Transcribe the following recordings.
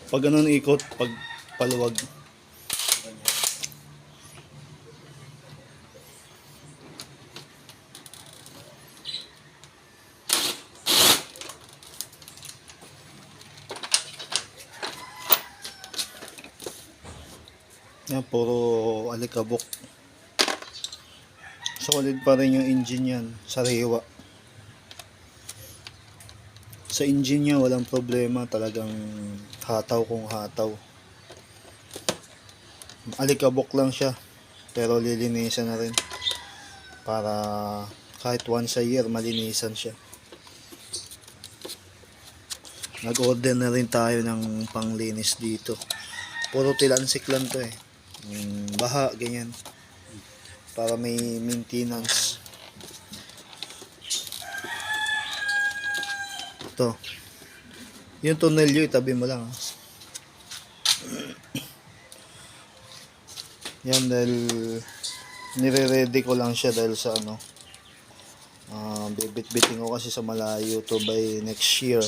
Pag ganun ikot, pag paluwag. Yan, puro alikabok. Solid pa rin yung engine yan, sariwa. Sa engine niya walang problema, talagang hataw kung hataw. Alikabok lang siya, pero lilinisan na rin para kahit once a year malinisan siya. Nag-order na rin tayo ng panglinis dito. Puro tilansik lang to eh. Baha, ganyan. Para may maintenance. Ito. Yung tornilyo, itabi mo lang. Yan, dahil nire-ready ko lang siya dahil sa ano. Bibit-biting ko kasi sa malayo to by next year.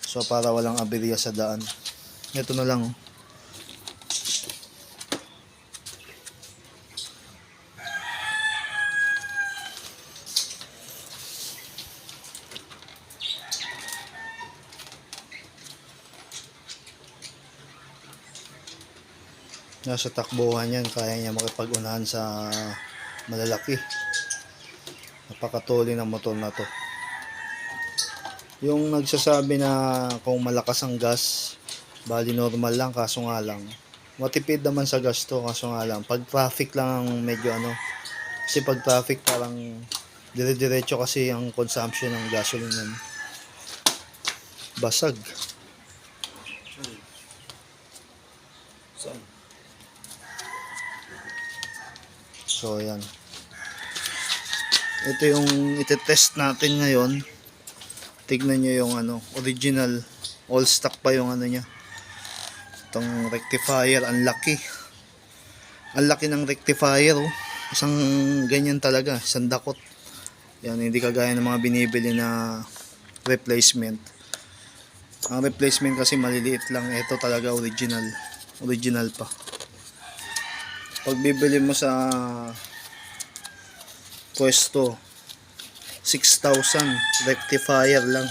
So para walang aberya sa daan. Ito na lang. Nasa takbuhan yan, kaya niya makipag-unahan sa malalaki. Napakatuloy ng motor na to. Yung nagsasabi na kung malakas ang gas, bali normal lang, kaso nga lang matipid naman sa gas to, kaso nga lang pag traffic lang ang medyo ano, kasi pag traffic parang dire-diretso kasi ang consumption ng gasoline nun. Basag. So yan, ito yung itetest natin ngayon. Tignan nyo yung ano, original, all stock pa yung ano nya, itong rectifier. Ang laki ng rectifier oh. Isang ganyan talaga, isang dakot yan, hindi kagaya ng mga binibili na replacement. Ang replacement kasi maliliit lang, ito talaga original pa. Pag bibili mo sa pwesto, 6,000 rectifier lang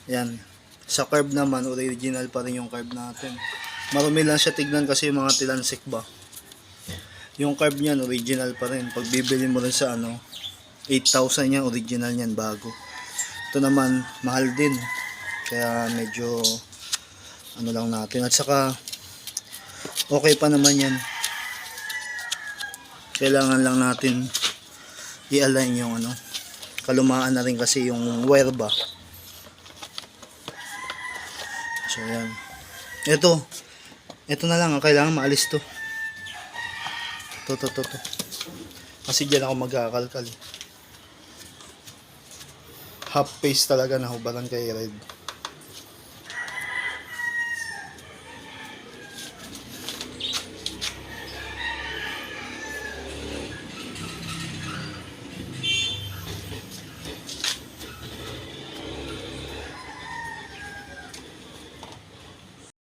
yan. Sa curb naman, original pa rin yung curb natin. Marumi lang siya tignan kasi yung mga tilansik ba. Yung curb niyan original pa rin. Pag bibili mo rin sa ano, 8,000 yan, original yan, bago. Ito naman mahal din, kaya medyo ano lang natin. At saka okay pa naman yan, kailangan lang natin i-align yung ano, kalumaan na rin kasi yung wire ba. So yan, ito na lang, kailangan maalis to kasi dyan ako magkakalkal. Half face talaga na hubaran kay Red.